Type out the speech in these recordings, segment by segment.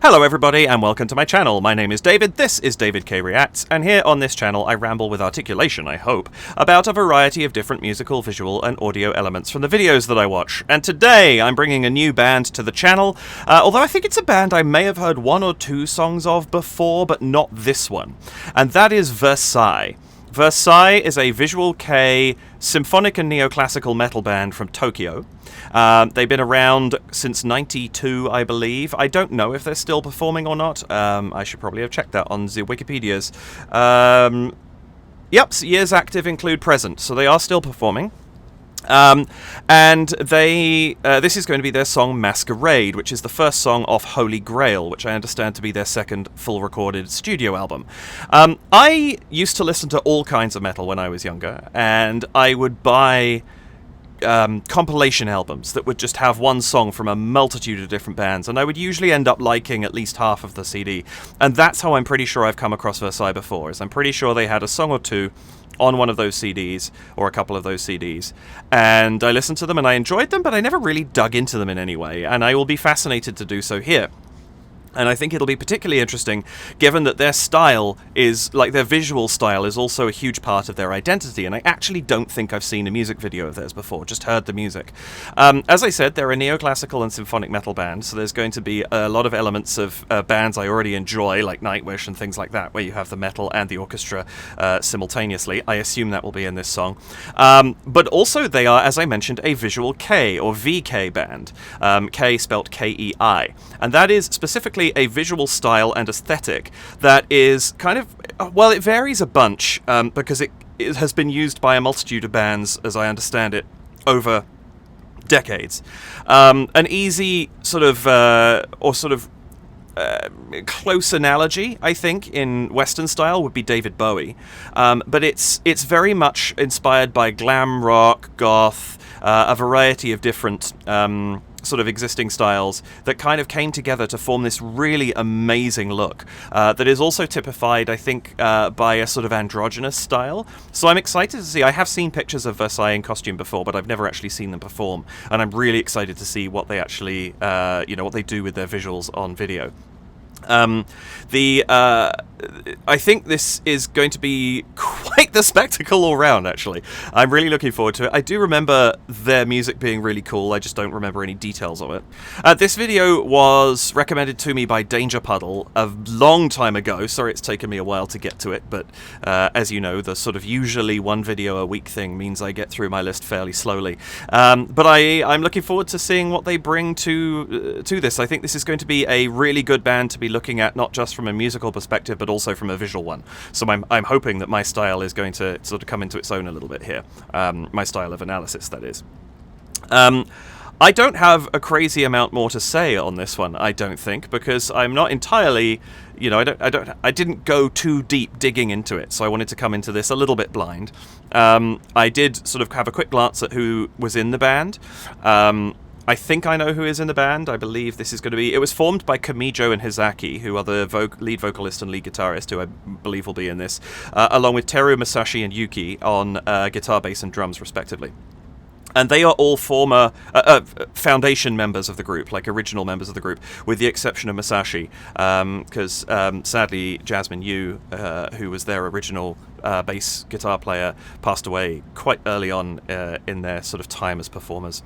Hello everybody and welcome to my channel. My name is David, this is David K Reacts, and here on this channel I ramble with articulation, I hope, about a variety of different musical, visual and audio elements from the videos that I watch. And today I'm bringing a new band to the channel, although I think it's a band I may have heard one or two songs of before, but not this one. And that is Versailles. Versailles is a visual kei symphonic and neoclassical metal band from Tokyo. They've been around since '92, I believe. I don't know if they're still performing or not. I should probably have checked that on the Wikipedias. Yep, years active include present, so they are still performing. And they this is going to be their song Masquerade, which is the first song off Holy Grail, which I understand to be their second full recorded studio album. I used to listen to all kinds of metal when I was younger, and I would buy compilation albums that would just have one song from a multitude of different bands, and I would usually end up liking at least half of the CD. And that's how I'm pretty sure I've come across Versailles before, is I'm pretty sure they had a song or two on one of those CDs, or a couple of those CDs, and I listened to them and I enjoyed them, but I never really dug into them in any way, and I will be fascinated to do so here. And I think it'll be particularly interesting, given that their style is, like their visual style is also a huge part of their identity, and I actually don't think I've seen a music video of theirs before, just heard the music. As I said, they're a neoclassical and symphonic metal band, so there's going to be a lot of elements of bands I already enjoy, like Nightwish and things like that, where you have the metal and the orchestra simultaneously. I assume that will be in this song. But also they are, as I mentioned, a visual kei, or VK band. Kei spelt K-E-I. And that is specifically a visual style and aesthetic that is kind of, well, it varies a bunch, because it has been used by a multitude of bands, as I understand it, over decades. An easy sort of, close analogy, I think, in Western style would be David Bowie, but it's very much inspired by glam rock, goth, a variety of different sort of existing styles that kind of came together to form this really amazing look that is also typified, I think, by a sort of androgynous style. So I'm excited to see. I have seen pictures of Versailles in costume before, but I've never actually seen them perform, and I'm really excited to see what they actually, what they do with their visuals on video. I think this is going to be quite the spectacle all round, actually. I'm really looking forward to it. I do remember their music being really cool, I just don't remember any details of it. This video was recommended to me by Danger Puddle a long time ago. Sorry it's taken me a while to get to it, but as you know, the sort of usually one video a week thing means I get through my list fairly slowly. But I'm looking forward to seeing what they bring to this. I think this is going to be a really good band to be looking at, not just from a musical perspective, but also from a visual one. So I'm hoping that my style is going to sort of come into its own a little bit here. My style of analysis, that is. I don't have a crazy amount more to say on this one, I don't think, because I'm not entirely, I didn't go too deep digging into it, so I wanted to come into this a little bit blind. I did sort of have a quick glance at who was in the band. I think I know who is in the band. I believe this is going to be... It was formed by Kamijo and Hizaki, who are the lead vocalist and lead guitarist, who I believe will be in this, along with Teru, Masashi, and Yuki on guitar, bass, and drums, respectively. And they are all former foundation members of the group, like original members of the group, with the exception of Masashi, because sadly Jasmine Yu, who was their original bass guitar player, passed away quite early on in their sort of time as performers.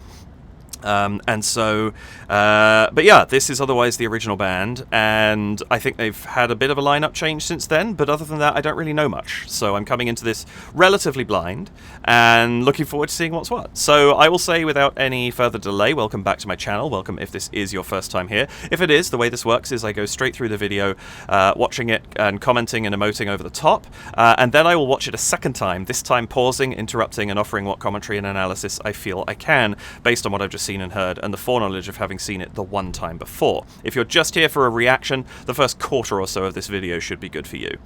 And so, but yeah, this is otherwise the original band, and I think they've had a bit of a lineup change since then, but other than that, I don't really know much. So I'm coming into this relatively blind, and looking forward to seeing what's what. So I will say, without any further delay, welcome back to my channel. Welcome if this is your first time here. If it is, the way this works is I go straight through the video, watching it and commenting and emoting over the top, and then I will watch it a second time, this time pausing, interrupting, and offering what commentary and analysis I feel I can, based on what I've just seen and heard, and the foreknowledge of having seen it the one time before. If you're just here for a reaction, the first quarter or so of this video should be good for you.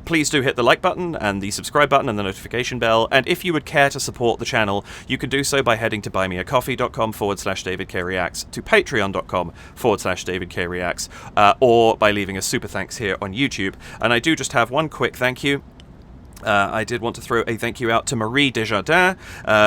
Please do hit the like button and the subscribe button and the notification bell, and if you would care to support the channel, you can do so by heading to buymeacoffee.com/DavidKReacts, to patreon.com/DavidKReacts, or by leaving a super thanks here on YouTube. And I do just have one quick thank you. I did want to throw a thank you out to Marie Desjardins,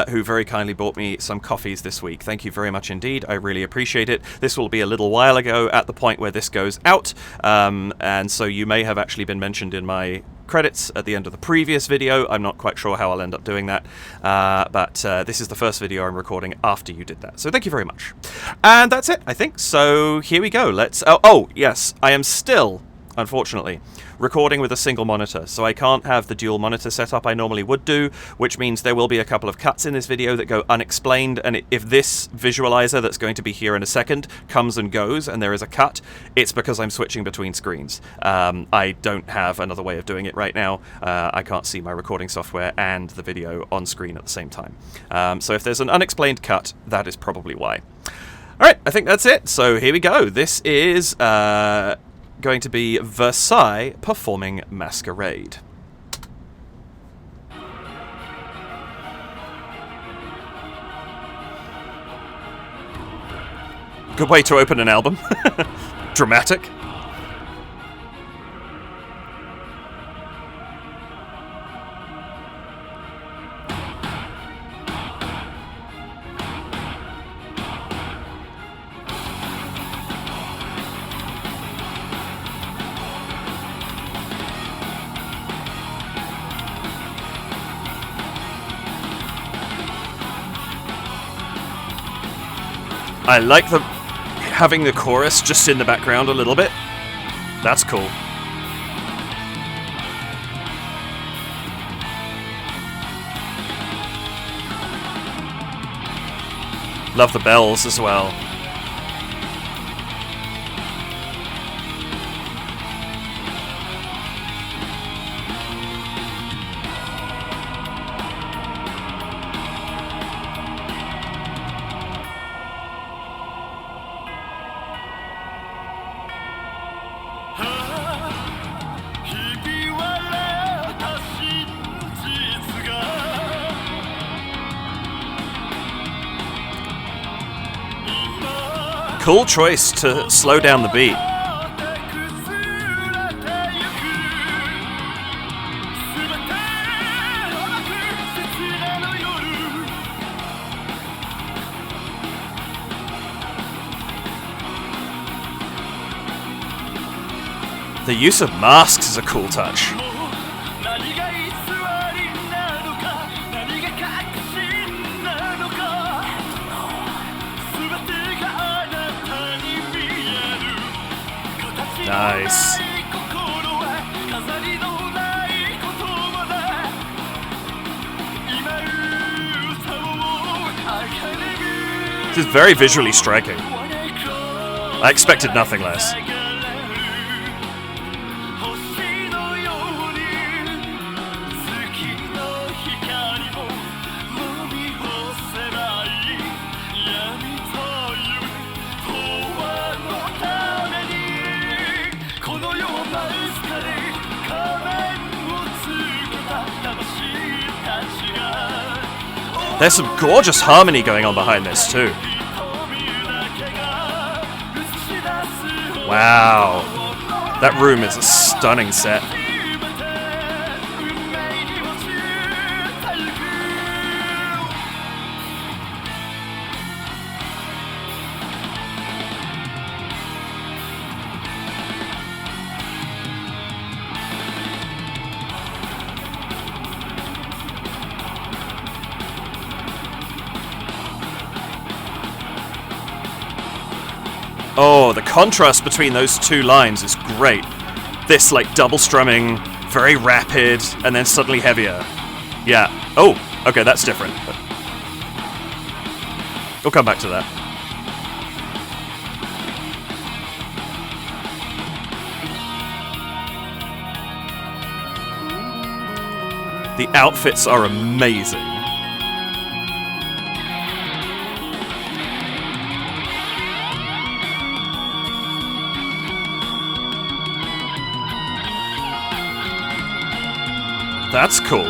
who very kindly bought me some coffees this week. Thank you very much indeed. I really appreciate it. This will be a little while ago at the point where this goes out, and so you may have actually been mentioned in my credits at the end of the previous video. I'm not quite sure how I'll end up doing that, but this is the first video I'm recording after you did that. So thank you very much. And that's it, I think. So here we go. Let's... Oh, yes. I am still, unfortunately, recording with a single monitor, so I can't have the dual monitor setup I normally would do, which means there will be a couple of cuts in this video that go unexplained, and if this visualizer that's going to be here in a second comes and goes and there is a cut, it's because I'm switching between screens. I don't have another way of doing it right now. I can't see my recording software and the video on screen at the same time. So if there's an unexplained cut, that is probably why. Alright, I think that's it. So here we go. This is... going to be Versailles performing Masquerade. Good way to open an album. Dramatic. I like having the chorus just in the background a little bit. That's cool. Love the bells as well. Cool choice to slow down the beat. The use of masks is a cool touch. Nice. This is very visually striking. I expected nothing less. There's some gorgeous harmony going on behind this too. Wow. That room is a stunning set. Oh, the contrast between those two lines is great. This, like, double strumming, very rapid, and then suddenly heavier. Yeah. Oh, okay, that's different. But we'll come back to that. The outfits are amazing. That's cool.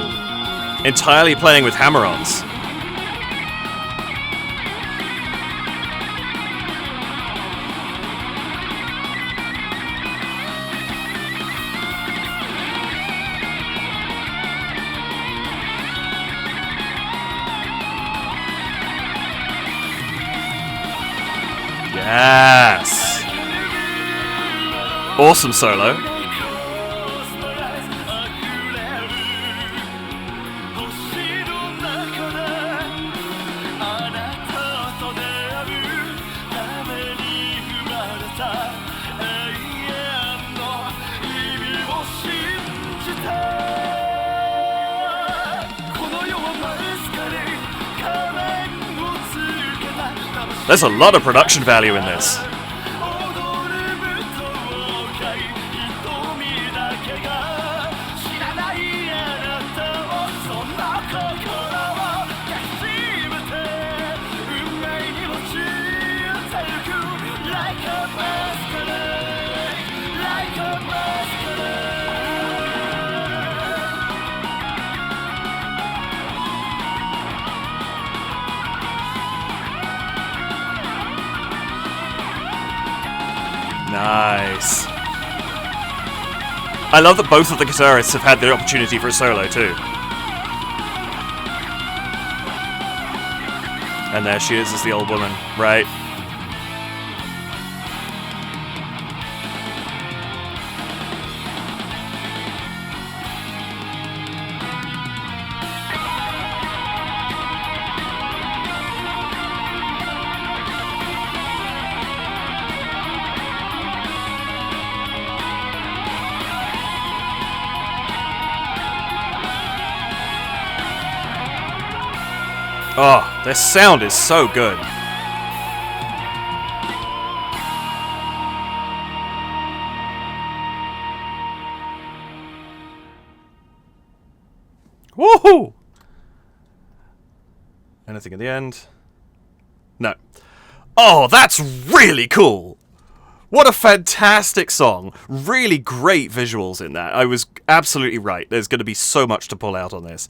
Entirely playing with hammer-ons. Yes. Awesome solo. There's a lot of production value in this. Nice. I love that both of the guitarists have had the opportunity for a solo too. And there she is as the old woman, right? Oh, their sound is so good. Woohoo! Anything at the end? No. Oh, that's really cool! What a fantastic song. Really great visuals in that. I was absolutely right. There's going to be so much to pull out on this.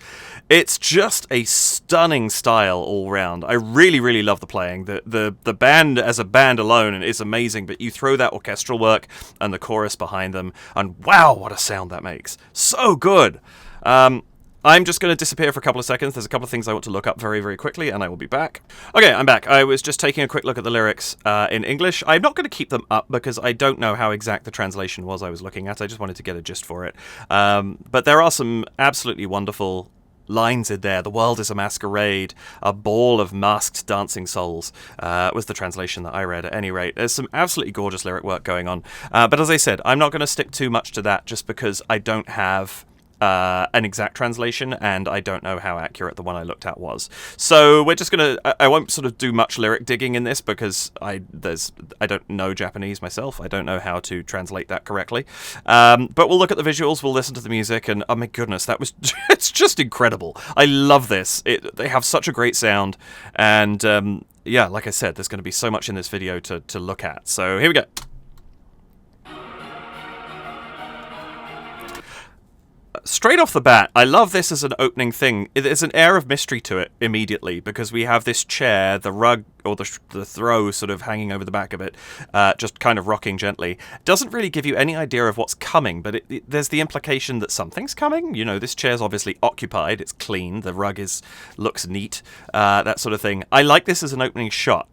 It's just a stunning style all round. I really, really love the playing. The band as a band alone is amazing, but you throw that orchestral work and the chorus behind them, and wow, what a sound that makes. So good. I'm just going to disappear for a couple of seconds. There's a couple of things I want to look up very, very quickly, and I will be back. Okay, I'm back. I was just taking a quick look at the lyrics in English. I'm not going to keep them up because I don't know how exact the translation was I was looking at. I just wanted to get a gist for it. But there are some absolutely wonderful lines in there. The world is a masquerade, a ball of masked dancing souls, was the translation that I read at any rate. There's some absolutely gorgeous lyric work going on. But as I said, I'm not going to stick too much to that just because I don't have an exact translation, and I don't know how accurate the one I looked at was. So we're just gonna. I won't sort of do much lyric digging in this because I don't know Japanese myself. I don't know how to translate that correctly. But we'll look at the visuals. We'll listen to the music, and oh my goodness, that was it's just incredible. I love this. They have such a great sound, and yeah, like I said, there's going to be so much in this video to look at. So here we go. Straight off the bat, I love this as an opening thing. There's an air of mystery to it immediately because we have this chair, the rug, or the throw sort of hanging over the back of it, just kind of rocking gently. Doesn't really give you any idea of what's coming, but there's the implication that something's coming. You know, this chair's obviously occupied, it's clean, the rug looks neat, that sort of thing. I like this as an opening shot.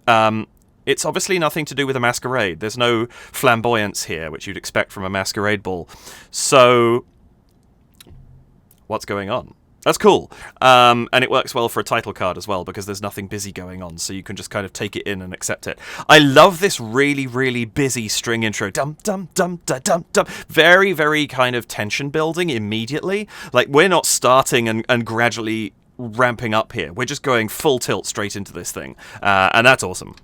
It's obviously nothing to do with a masquerade. There's no flamboyance here, which you'd expect from a masquerade ball. So what's going on? That's cool. And it works well for a title card as well because there's nothing busy going on, so you can just kind of take it in and accept it. I love this really, really busy string intro. Dum, dum, dum, da, dum, dum. Very, very kind of tension building immediately. Like, we're not starting and gradually ramping up here. We're just going full tilt straight into this thing. And that's awesome.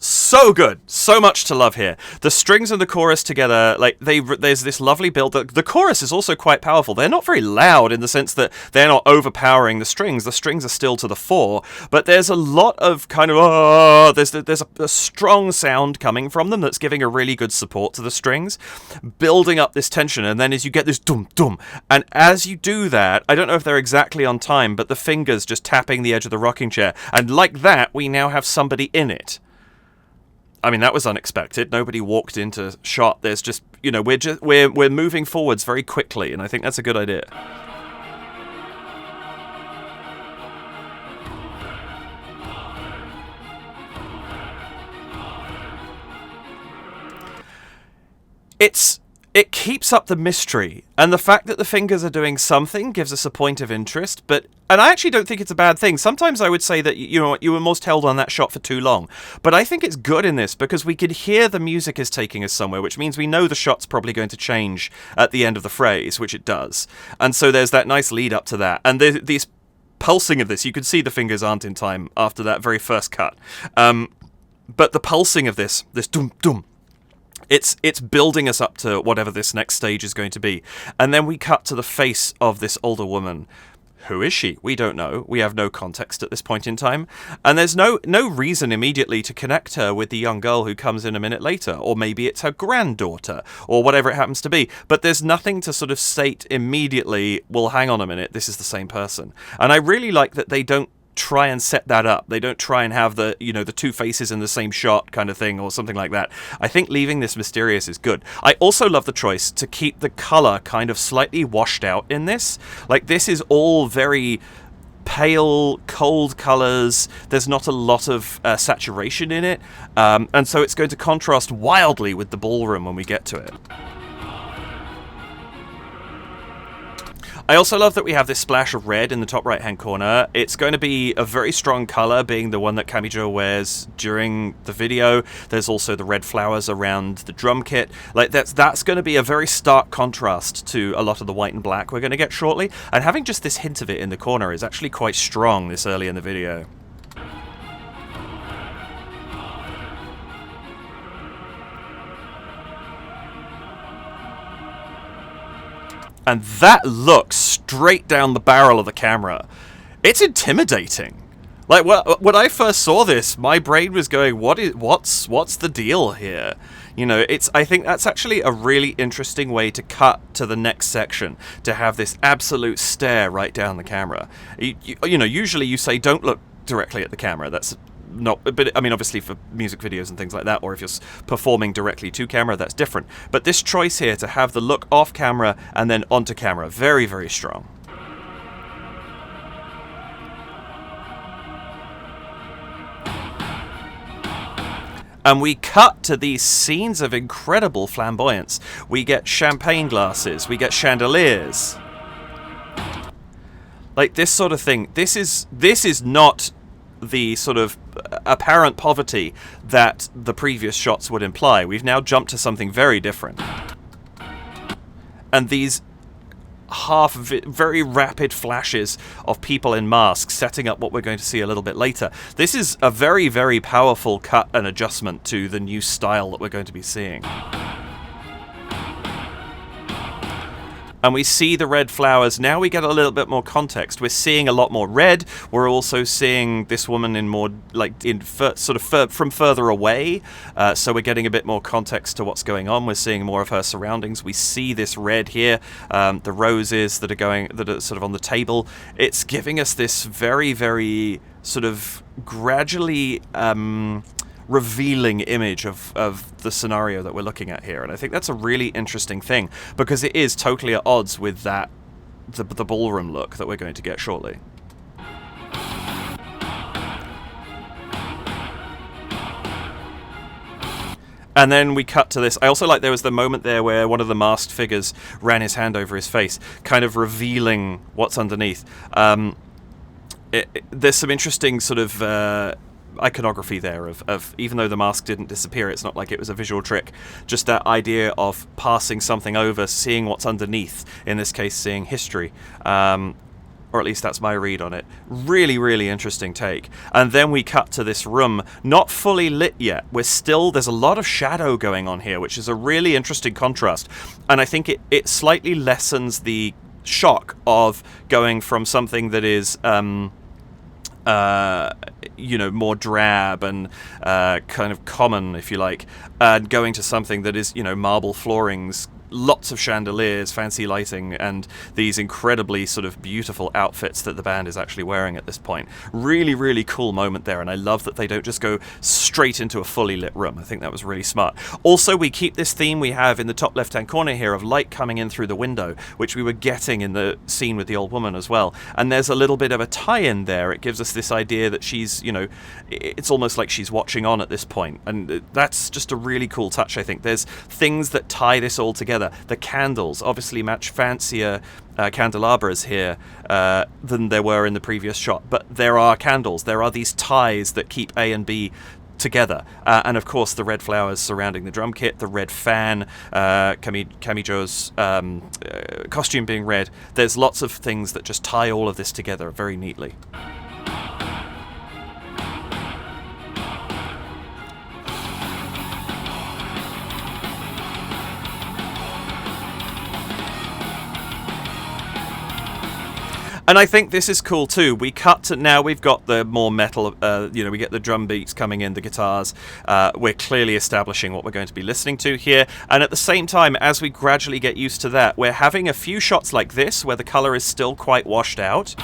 So good. So much to love here. The strings and the chorus together, like, there's this lovely build. The chorus is also quite powerful. They're not very loud in the sense that they're not overpowering the strings. The strings are still to the fore, but there's a lot of kind of, there's a strong sound coming from them that's giving a really good support to the strings, building up this tension, and then as you get this dum dum, and as you do that, I don't know if they're exactly on time, but the fingers just tapping the edge of the rocking chair, and like that, we now have somebody in it. I mean, that was unexpected. Nobody walked into shot. There's just we're moving forwards very quickly, and I think that's a good idea. It keeps up the mystery, and the fact that the fingers are doing something gives us a point of interest, and I actually don't think it's a bad thing. Sometimes I would say that, you were most held on that shot for too long, but I think it's good in this because we could hear the music is taking us somewhere, which means we know the shot's probably going to change at the end of the phrase, which it does, and so there's that nice lead up to that, and these pulsing of this, you can see the fingers aren't in time after that very first cut, but the pulsing of this dum dum, it's building us up to whatever this next stage is going to be. And then we cut to the face of this older woman. Who is she? We don't know. We have no context at this point in time. And there's no reason immediately to connect her with the young girl who comes in a minute later. Or maybe it's her granddaughter, or whatever it happens to be. But there's nothing to sort of state immediately, well, hang on a minute, this is the same person. And I really like that they don't try and set that up. They don't try and have the two faces in the same shot kind of thing or something like that. I think leaving this mysterious is good. I also love the choice to keep the color kind of slightly washed out in this. Like, this is all very pale, cold colors. There's not a lot of saturation in it. And so it's going to contrast wildly with the ballroom when we get to it. I also love that we have this splash of red in the top right-hand corner. It's going to be a very strong color, being the one that Kamijo wears during the video. There's also the red flowers around the drum kit. Like, that's going to be a very stark contrast to a lot of the white and black we're going to get shortly. And having just this hint of it in the corner is actually quite strong this early in the video. And that looks straight down the barrel of the camera. It's intimidating. Like, when I first saw this, my brain was going, what's the deal here? I think that's actually a really interesting way to cut to the next section, to have this absolute stare right down the camera. Usually you say don't look directly at the camera. That's not, but I mean, obviously for music videos and things like that, or if you're performing directly to camera, that's different. But this choice here to have the look off camera and then onto camera, very, very strong. And we cut to these scenes of incredible flamboyance. We get champagne glasses, we get chandeliers. Like, this sort of thing. This is not the sort of apparent poverty that the previous shots would imply. We've now jumped to something very different. And these very rapid flashes of people in masks setting up what we're going to see a little bit later. This is a very, very powerful cut and adjustment to the new style that we're going to be seeing. And we see the red flowers. Now we get a little bit more context. We're seeing a lot more red. We're also seeing this woman in more, like, from further away. So we're getting a bit more context to what's going on. We're seeing more of her surroundings. We see this red here, the roses that are sort of on the table. It's giving us this very, very sort of gradually revealing image of the scenario that we're looking at here, and I think that's a really interesting thing because it is totally at odds with the ballroom look that we're going to get shortly. And then we cut to this. I also like there was the moment there where one of the masked figures ran his hand over his face, kind of revealing what's underneath. There's some interesting sort of iconography there of even though the mask didn't disappear, it's not like it was a visual trick, just that idea of passing something over, seeing what's underneath, in this case seeing history, or at least that's my read on it. Really, really interesting take. And then we cut to this room, not fully lit yet. There's a lot of shadow going on here, which is a really interesting contrast, and I think it slightly lessens the shock of going from something that is more drab and kind of common, if you like, and going to something that is, marble floorings lots of chandeliers, fancy lighting, and these incredibly sort of beautiful outfits that the band is actually wearing at this point. Really, really cool moment there, and I love that they don't just go straight into a fully lit room. I think that was really smart. Also, we keep this theme we have in the top left-hand corner here of light coming in through the window, which we were getting in the scene with the old woman as well. And there's a little bit of a tie-in there. It gives us this idea that she's, you know, it's almost like she's watching on at this point, and that's just a really cool touch, I think. There's things that tie this all together. The candles obviously much fancier candelabras here than there were in the previous shot, but there are candles. There are these ties that keep A and B together, and of course the red flowers surrounding the drum kit, the red fan, Kamijo's costume being red. There's lots of things that just tie all of this together very neatly. And I think this is cool too. We cut to now we've got the more metal, we get the drum beats coming in, the guitars. We're clearly establishing what we're going to be listening to here. And at the same time, as we gradually get used to that, we're having a few shots like this where the color is still quite washed out,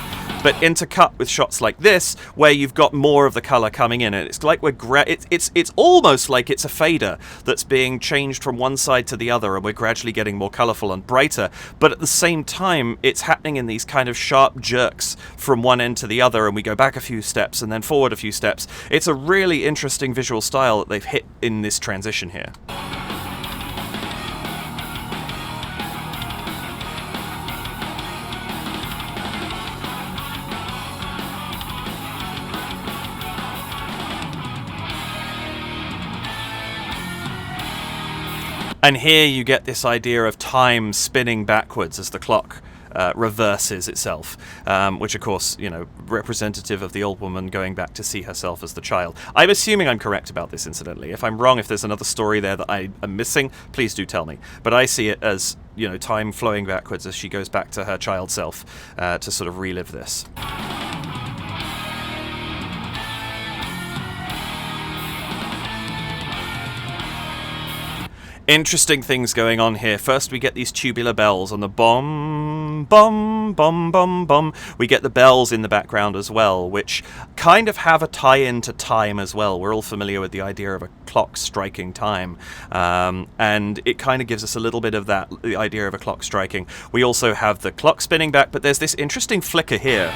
but intercut with shots like this where you've got more of the color coming in. And it's like it's almost like it's a fader that's being changed from one side to the other, and we're gradually getting more colorful and brighter. But at the same time, it's happening in these kind of sharp jerks from one end to the other, and we go back a few steps and then forward a few steps. It's a really interesting visual style that they've hit in this transition here. And here you get this idea of time spinning backwards as the clock reverses itself, which of course, you know, representative of the old woman going back to see herself as the child. I'm assuming I'm correct about this, incidentally. If I'm wrong, if there's another story there that I am missing, please do tell me. But I see it as, you know, time flowing backwards as she goes back to her child self to sort of relive this. Interesting things going on here. First, we get these tubular bells on the bom, bom, bom, bom, bom. We get the bells in the background as well, which kind of have a tie-in to time as well. We're all familiar with the idea of a clock striking time, and it kind of gives us a little bit of that, the idea of a clock striking. We also have the clock spinning back, but there's this interesting flicker here,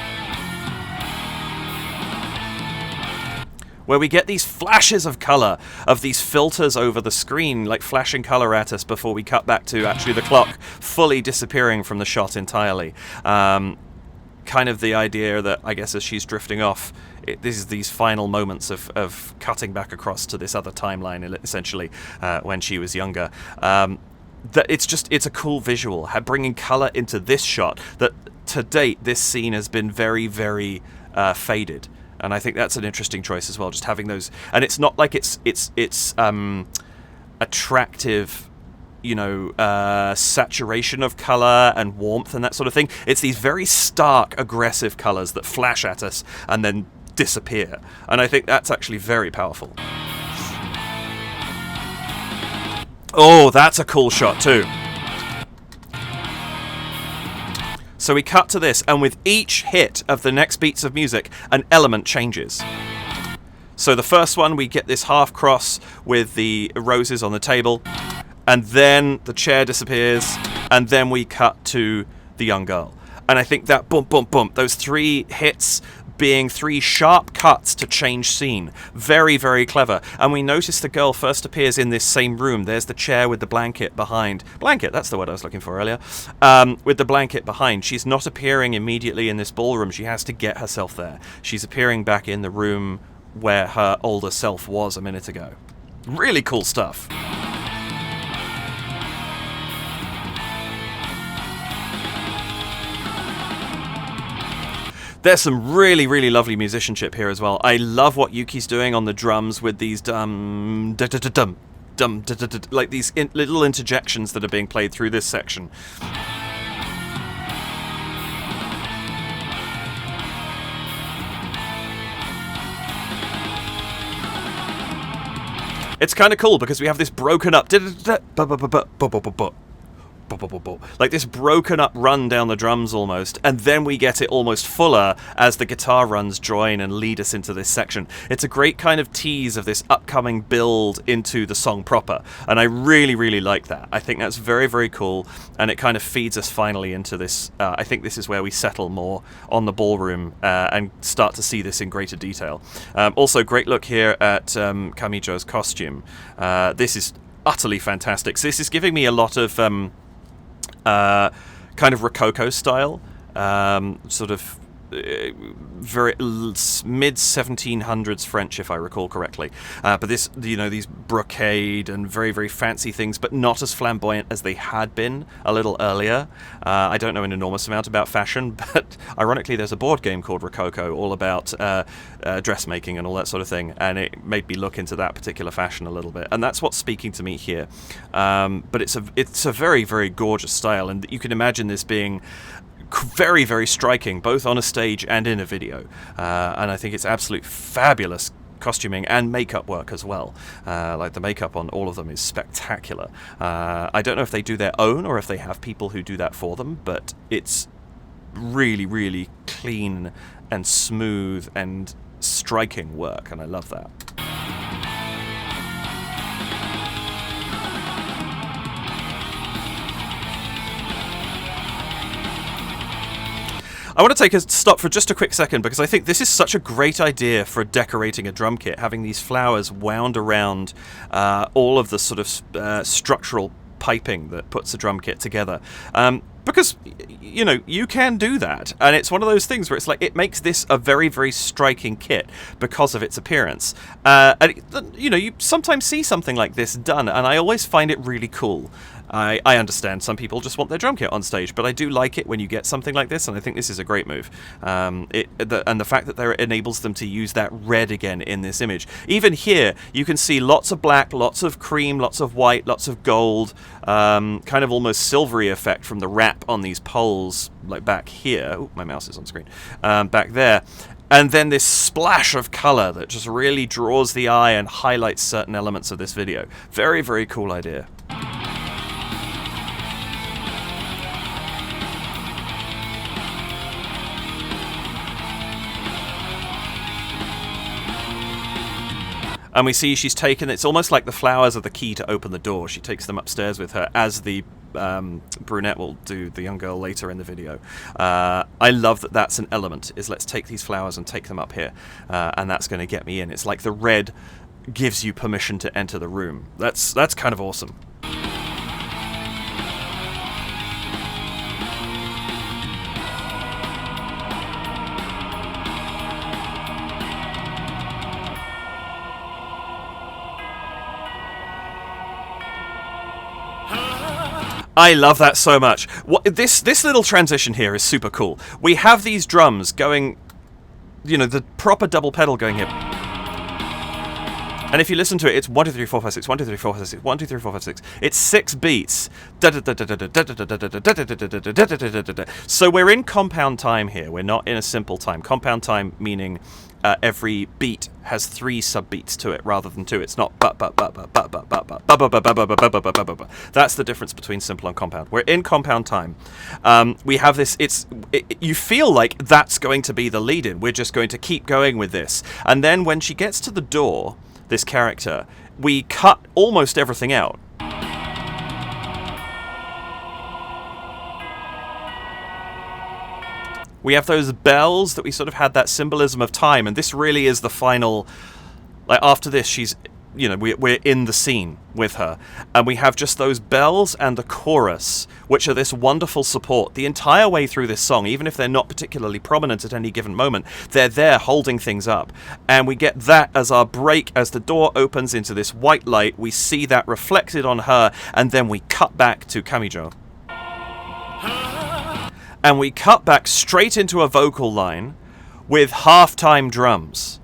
where we get these flashes of colour, of these filters over the screen, like flashing colour at us before we cut back to actually the clock fully disappearing from the shot entirely. Kind of the idea that, I guess, as she's drifting off, this is these final moments of cutting back across to this other timeline, essentially, when she was younger. That it's a cool visual, bringing colour into this shot that, to date, this scene has been very, very faded. And I think that's an interesting choice as well, just having those. And it's not like it's attractive, you know, saturation of color and warmth and that sort of thing. It's these very stark, aggressive colors that flash at us and then disappear. And I think that's actually very powerful. Oh, that's a cool shot too. So we cut to this, and with each hit of the next beats of music, an element changes. So the first one, we get this half cross with the roses on the table, and then the chair disappears, and then we cut to the young girl. And I think that bump, bump, bump, those three hits being three sharp cuts to change scene. Very, very clever. And we notice the girl first appears in this same room. There's the chair with the blanket behind. Blanket, that's the word I was looking for earlier. With the blanket behind. She's not appearing immediately in this ballroom. She has to get herself there. She's appearing back in the room where her older self was a minute ago. Really cool stuff. There's some really, really lovely musicianship here as well. I love what Yuki's doing on the drums with these like these little interjections that are being played through this section. It's kind of cool because we have this broken up like this broken up run down the drums almost, and then we get it almost fuller as the guitar runs join and lead us into this section. It's a great kind of tease of this upcoming build into the song proper, and I really, really like that. I think that's very, very cool, and it kind of feeds us finally into this. I think this is where we settle more on the ballroom and start to see this in greater detail. Also, great look here at Kamijo's costume. This is utterly fantastic. So this is giving me a lot of kind of Rococo style, sort of very mid 1700s French, if I recall correctly. But this, these brocade and very, very fancy things, but not as flamboyant as they had been a little earlier. I don't know an enormous amount about fashion, but ironically, there's a board game called Rococo all about dressmaking and all that sort of thing, and it made me look into that particular fashion a little bit, and that's what's speaking to me here. But it's a very, very gorgeous style, and you can imagine this being very, very striking, both on a stage and in a video. And I think it's absolute fabulous costuming and makeup work as well. Like the makeup on all of them is spectacular. I don't know if they do their own or if they have people who do that for them, but it's really, really clean and smooth and striking work, and I love that. I want to take a stop for just a quick second, because I think this is such a great idea for decorating a drum kit, having these flowers wound around all of the sort of structural piping that puts a drum kit together. Because, you can do that, and it's one of those things where it's like, it makes this a very, very striking kit because of its appearance. And you sometimes see something like this done, and I always find it really cool. I understand some people just want their drum kit on stage, but I do like it when you get something like this, and I think this is a great move. And the fact that there enables them to use that red again in this image. Even here, you can see lots of black, lots of cream, lots of white, lots of gold, kind of almost silvery effect from the wrap on these poles, like back here. Oh, my mouse is on screen. Back there. And then this splash of color that just really draws the eye and highlights certain elements of this video. Very, very cool idea. And we see she's taken, it's almost like the flowers are the key to open the door. She takes them upstairs with her, as the brunette will do, the young girl, later in the video. I love that that's an element, is let's take these flowers and take them up here. And that's going to get me in. It's like the red gives you permission to enter the room. That's kind of awesome. I love that so much. This little transition here is super cool. We have these drums going, the proper double pedal going here. And if you listen to it, it's 1, 2, 3, 4, 5, 6, 1, 2, 3, 4, 5, 6, 1, 2, 3, 4, 5, 6. It's 6 beats. So we're in compound time here. We're not in a simple time. Compound time meaning every beat has 3 subbeats to it rather than 2. It's not that's the difference between simple and compound. We're in compound time. We have this, you feel like that's going to be the lead-in. We're just going to keep going with this. And then when she gets to the door, this character, we cut almost everything out. We have those bells that we sort of had that symbolism of time, and this really is the final, like after this she's, we're in the scene with her, and we have just those bells and the chorus, which are this wonderful support the entire way through this song. Even if they're not particularly prominent at any given moment, they're there holding things up, and we get that as our break. As the door opens into this white light, we see that reflected on her, and then we cut back to Kamijo. And we cut back straight into a vocal line with halftime drums.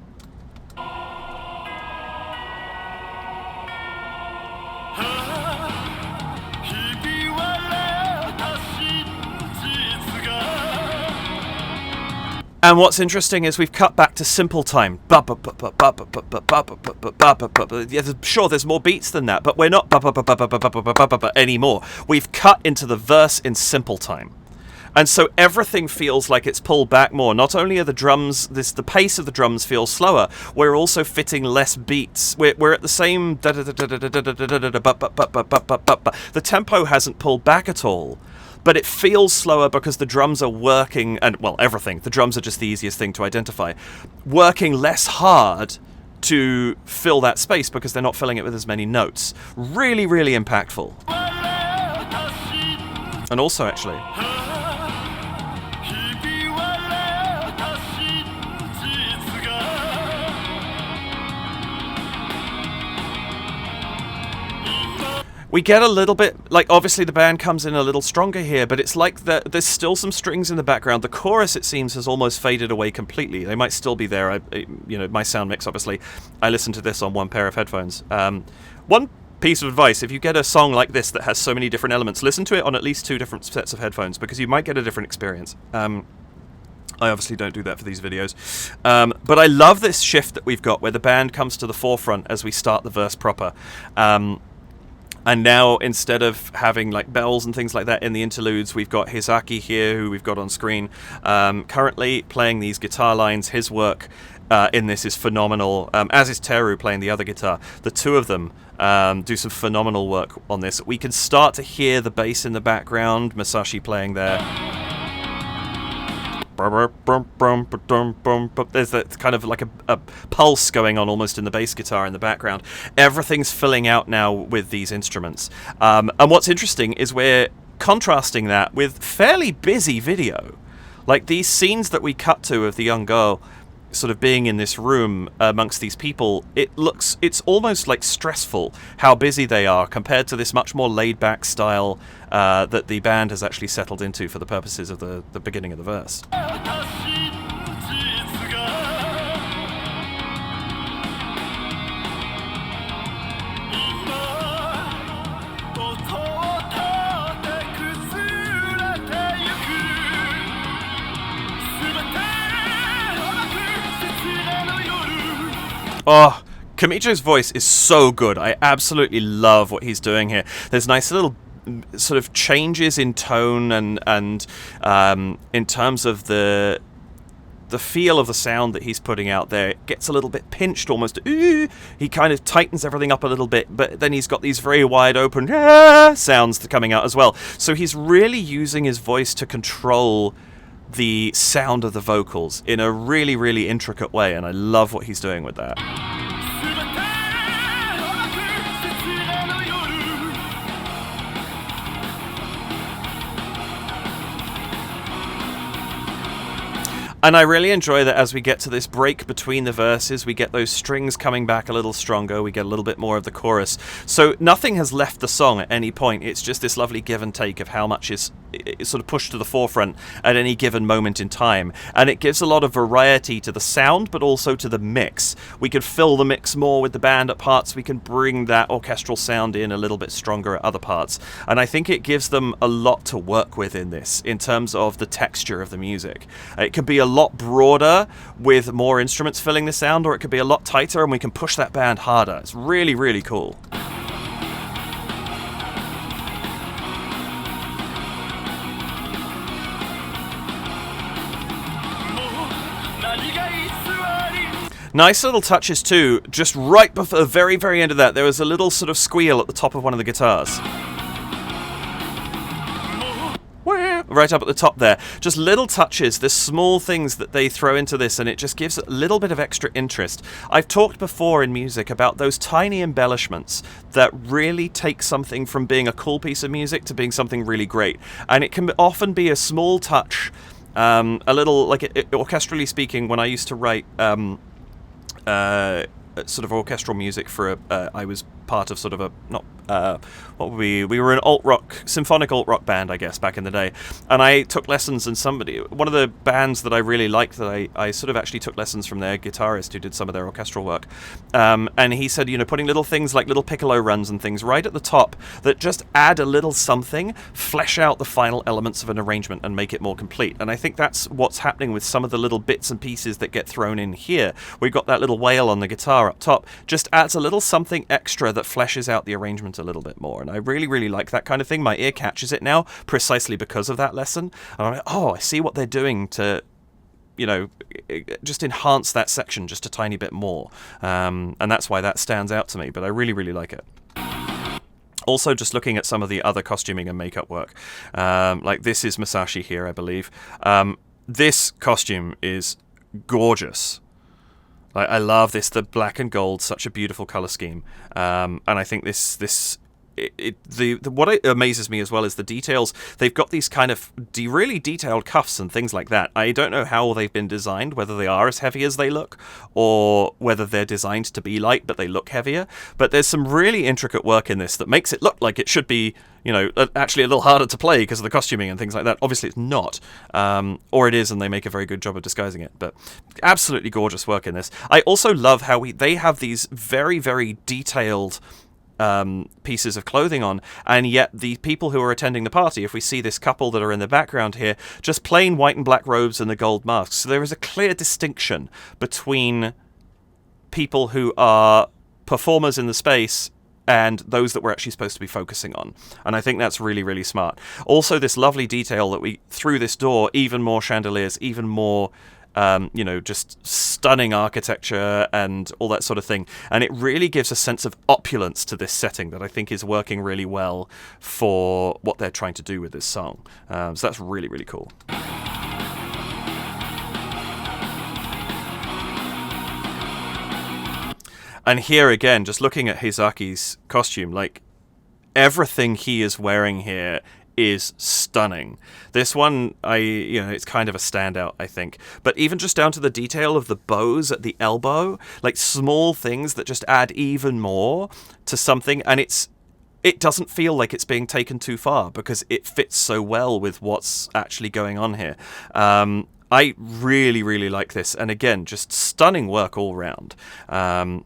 And what's interesting is we've cut back to simple time. Sure, there's more beats than that, but we're not anymore. We've cut into the verse in simple time. And so everything feels like it's pulled back more. Not only are the drums, the pace of the drums feels slower, we're also fitting less beats. We're at the same... The tempo hasn't pulled back at all. But it feels slower because the drums are working, and, well, everything. The drums are just the easiest thing to identify. Working less hard to fill that space because they're not filling it with as many notes. Really, really impactful. And also, actually... we get a little bit, like, obviously the band comes in a little stronger here, but it's like there's still some strings in the background. The chorus, it seems, has almost faded away completely. They might still be there. My sound mix, obviously, I listen to this on one pair of headphones. One piece of advice, if you get a song like this that has so many different elements, listen to it on at least 2 different sets of headphones, because you might get a different experience. I obviously don't do that for these videos. But I love this shift that we've got, where the band comes to the forefront as we start the verse proper. And now, instead of having like bells and things like that in the interludes, we've got Hisaki here, who we've got on screen, currently playing these guitar lines. His work in this is phenomenal, as is Teru playing the other guitar. The two of them do some phenomenal work on this. We can start to hear the bass in the background, Masashi playing there. There's that kind of like a pulse going on almost in the bass guitar in the background. Everything's filling out now with these instruments. And what's interesting is we're contrasting that with fairly busy video. Like these scenes that we cut to of the young girl sort of being in this room amongst these people, it's almost like stressful how busy they are compared to this much more laid-back style that the band has actually settled into for the purposes of the beginning of the verse. Oh, Kamijo's voice is so good. I absolutely love what he's doing here. There's nice little sort of changes in tone and in terms of the feel of the sound that he's putting out there. It gets a little bit pinched, almost. He kind of tightens everything up a little bit, but then he's got these very wide open sounds coming out as well. So he's really using his voice to control the sound of the vocals in a really, really intricate way, and I love what he's doing with that. And I really enjoy that as we get to this break between the verses, we get those strings coming back a little stronger, we get a little bit more of the chorus. So nothing has left the song at any point, it's just this lovely give and take of how much is sort of pushed to the forefront at any given moment in time. And it gives a lot of variety to the sound, but also to the mix. We can fill the mix more with the band at parts, we can bring that orchestral sound in a little bit stronger at other parts. And I think it gives them a lot to work with in this, in terms of the texture of the music. It can be a lot broader with more instruments filling the sound, or it could be a lot tighter and we can push that band harder. It's really, really cool. Nice little touches too. Just right before the very, very end of that, there was a little sort of squeal at the top of one of the guitars. Right up at the top there. Just little touches, the small things that they throw into this, and it just gives a little bit of extra interest. I've talked before in music about those tiny embellishments that really take something from being a cool piece of music to being something really great. And it can often be a small touch, a little, like orchestrally speaking, when I used to write sort of orchestral music for I was part of sort of what were we? We were an alt-rock, symphonic alt-rock band, I guess, back in the day. And I took lessons, and one of the bands that I really liked, that I sort of actually took lessons from their guitarist who did some of their orchestral work. And he said, putting little things like little piccolo runs and things right at the top that just add a little something, flesh out the final elements of an arrangement and make it more complete. And I think that's what's happening with some of the little bits and pieces that get thrown in here. We've got that little wail on the guitar up top, just adds a little something extra that fleshes out the arrangement a little bit more. And I really, really like that kind of thing. My ear catches it now precisely because of that lesson. And I'm like, oh, I see what they're doing to, just enhance that section just a tiny bit more. And that's why that stands out to me. But I really, really like it. Also, just looking at some of the other costuming and makeup work. Like this is Masashi here, I believe. This costume is gorgeous. I love this, the black and gold, such a beautiful color scheme. And I think what amazes me as well is the details. They've got these kind of really detailed cuffs and things like that. I don't know how they've been designed, whether they are as heavy as they look, or whether they're designed to be light but they look heavier. But there's some really intricate work in this that makes it look like it should be, actually a little harder to play because of the costuming and things like that. Obviously it's not, or it is, and they make a very good job of disguising it. But absolutely gorgeous work in this. I also love how they have these very, very detailed pieces of clothing on, and yet the people who are attending the party, if we see this couple that are in the background here, just plain white and black robes and the gold masks. So there is a clear distinction between people who are performers in the space and those that we're actually supposed to be focusing on. And I think that's really, really smart. Also, this lovely detail that through this door, even more chandeliers, even more just stunning architecture and all that sort of thing. And it really gives a sense of opulence to this setting that I think is working really well for what they're trying to do with this song. So that's really, really cool. And here again, just looking at Heizaki's costume, like everything he is wearing here is stunning. This one, it's kind of a standout, I think. But even just down to the detail of the bows at the elbow, like small things that just add even more to something, and it doesn't feel like it's being taken too far because it fits so well with what's actually going on here. I really, really like this, and again, just stunning work all round. I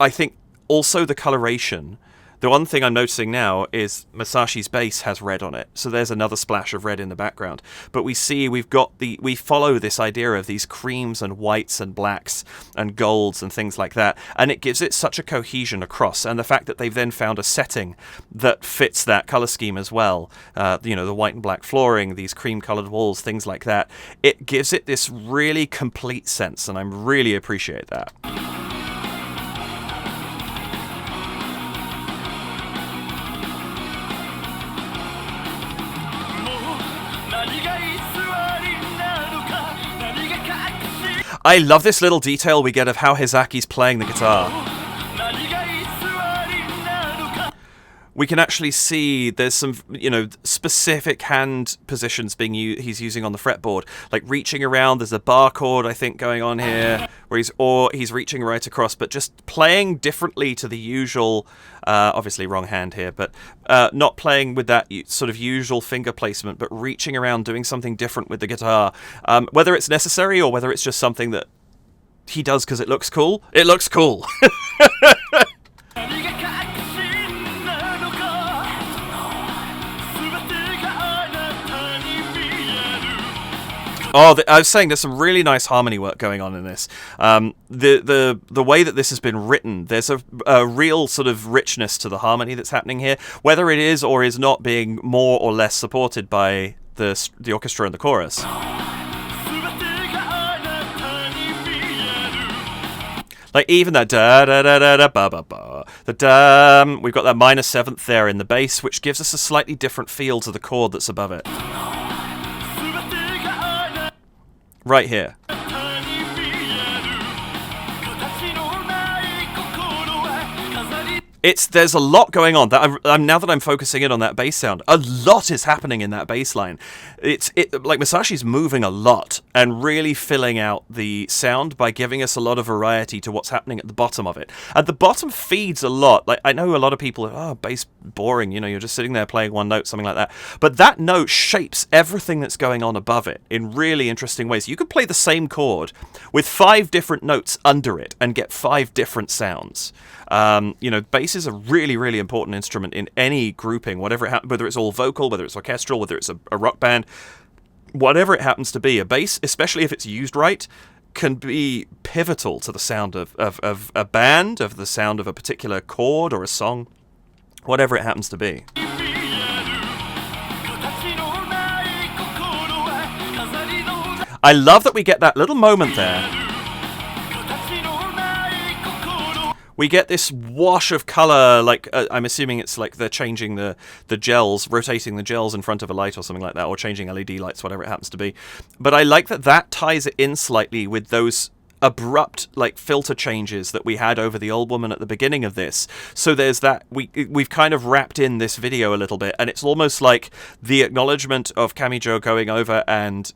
think also the coloration. The one thing I'm noticing now is Masashi's bass has red on it, so there's another splash of red in the background. But we follow this idea of these creams and whites and blacks and golds and things like that, and it gives it such a cohesion across. And the fact that they've then found a setting that fits that color scheme as well, the white and black flooring, these cream-colored walls, things like that, it gives it this really complete sense, and I really appreciate that. I love this little detail we get of how Heizaki's playing the guitar. We can actually see there's some, specific hand positions he's using on the fretboard, like reaching around. There's a bar chord, I think, going on here, where he's reaching right across, but just playing differently to the usual. Obviously, wrong hand here, but not playing with that sort of usual finger placement, but reaching around, doing something different with the guitar. Whether it's necessary or whether it's just something that he does because it looks cool, it looks cool. Oh, I was saying there's some really nice harmony work going on in this. The way that this has been written, there's a real sort of richness to the harmony that's happening here, whether it is or is not being more or less supported by the orchestra and the chorus. Like even that da da da da da ba ba ba, the da. We've got that minor seventh there in the bass, which gives us a slightly different feel to the chord that's above it. Right here. there's a lot going on. That I'm now that I'm focusing in on that bass sound, a lot is happening in that bass line. Like Masashi's moving a lot and really filling out the sound by giving us a lot of variety to what's happening at the bottom of it. And the bottom feeds a lot. Like, I know a lot of people are, bass boring, you're just sitting there playing one note, something like that. But that note shapes everything that's going on above it in really interesting ways. You could play the same chord with 5 different notes under it and get 5 different sounds. Bass is a really, really important instrument in any grouping, whether it's all vocal, whether it's orchestral, whether it's a rock band, whatever it happens to be. A bass, especially if it's used right, can be pivotal to the sound of a band, of the sound of a particular chord or a song, whatever it happens to be. I love that we get that little moment there. We get this wash of colour, like, I'm assuming it's like they're changing the gels, rotating the gels in front of a light or something like that, or changing LED lights, whatever it happens to be. But I like that ties it in slightly with those abrupt, like, filter changes that we had over the old woman at the beginning of this. So there's that, we've kind of wrapped in this video a little bit, and it's almost like the acknowledgement of Kamijo going over and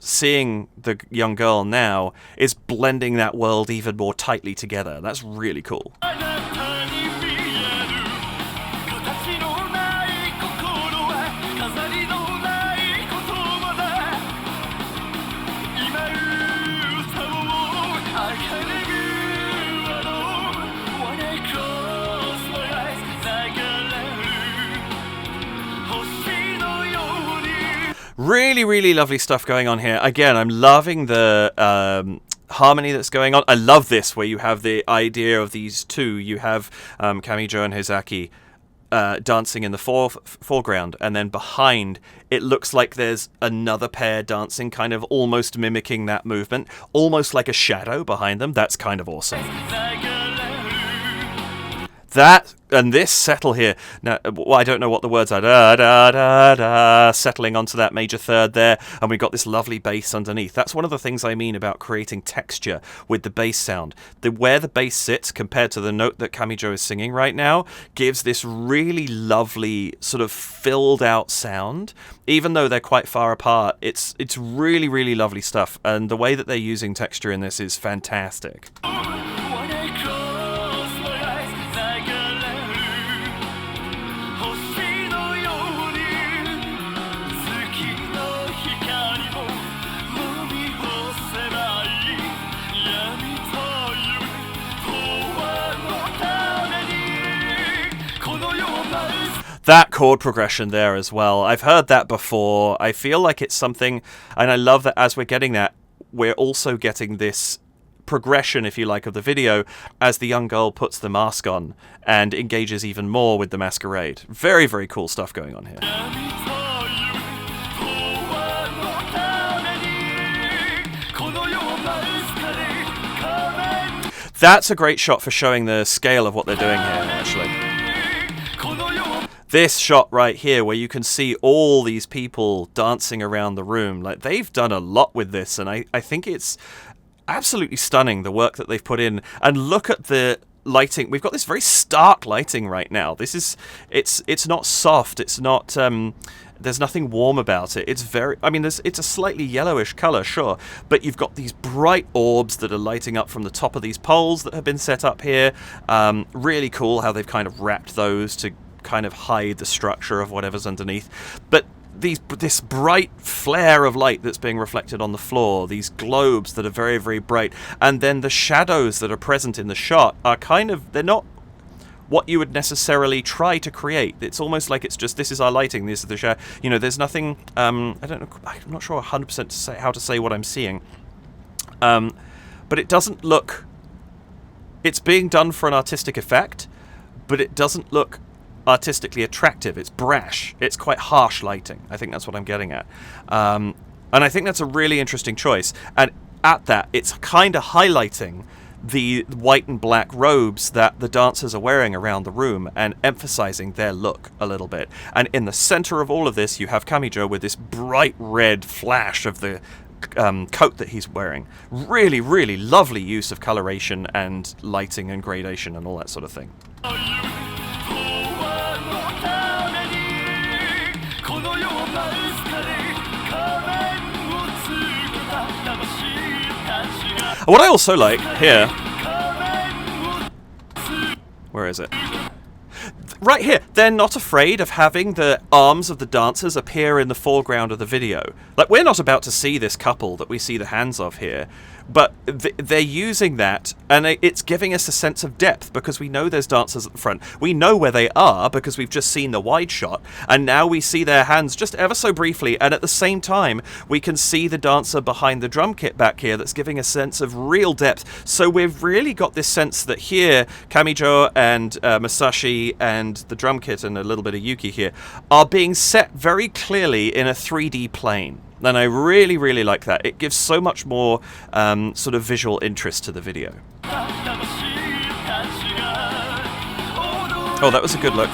seeing the young girl now is blending that world even more tightly together. That's really cool. Really, really lovely stuff going on here. Again, I'm loving the harmony that's going on. I love this, where you have the idea of these two. You have Kamijo and Hizaki dancing in the foreground, and then behind, it looks like there's another pair dancing, kind of almost mimicking that movement, almost like a shadow behind them. That's kind of awesome. That and this settle here. Now, I don't know what the words are. Da, da, da, da, settling onto that major third there, and we've got this lovely bass underneath. That's one of the things I mean about creating texture with the bass sound. Where the bass sits compared to the note that Kamijo is singing right now gives this really lovely sort of filled out sound. Even though they're quite far apart, it's really, really lovely stuff, and the way that they're using texture in this is fantastic. That chord progression there as well, I've heard that before. I feel like it's something, and I love that as we're getting that, we're also getting this progression, if you like, of the video as the young girl puts the mask on and engages even more with the masquerade. Very, very cool stuff going on here. That's a great shot for showing the scale of what they're doing here, actually. This shot right here, where you can see all these people dancing around the room, like, they've done a lot with this, and I think it's absolutely stunning, the work that they've put in. And look at the lighting. We've got this very stark lighting right now. This is, it's not soft, it's not, there's nothing warm about it. It's very, I mean, it's a slightly yellowish color, sure, but you've got these bright orbs that are lighting up from the top of these poles that have been set up here. Really cool how they've kind of wrapped those to kind of hide the structure of whatever's underneath. But this bright flare of light that's being reflected on the floor, these globes that are very, very bright, and then the shadows that are present in the shot are kind of, they're not what you would necessarily try to create. It's almost like it's just, this is our lighting, this is the shadow. There's nothing, I don't know, I'm not sure 100% how to say what I'm seeing. But it doesn't look, it's being done for an artistic effect, but it doesn't look artistically attractive. It's brash. It's quite harsh lighting. I think that's what I'm getting at. And I think that's a really interesting choice. And at that, it's kind of highlighting the white and black robes that the dancers are wearing around the room and emphasizing their look a little bit. And in the center of all of this, you have Kamijo with this bright red flash of the coat that he's wearing. Really, really lovely use of coloration and lighting and gradation and all that sort of thing. What I also like here... Where is it? Right here, they're not afraid of having the arms of the dancers appear in the foreground of the video. Like, we're not about to see this couple that we see the hands of here, but they're using that, and it's giving us a sense of depth, because we know there's dancers at the front. We know where they are, because we've just seen the wide shot, and now we see their hands just ever so briefly, and at the same time, we can see the dancer behind the drum kit back here that's giving a sense of real depth. So we've really got this sense that here, Kamijo and Masashi and the drum kit and a little bit of Yuki here are being set very clearly in a 3D plane. And I really, really like that. It gives so much more sort of visual interest to the video. Oh, that was a good look.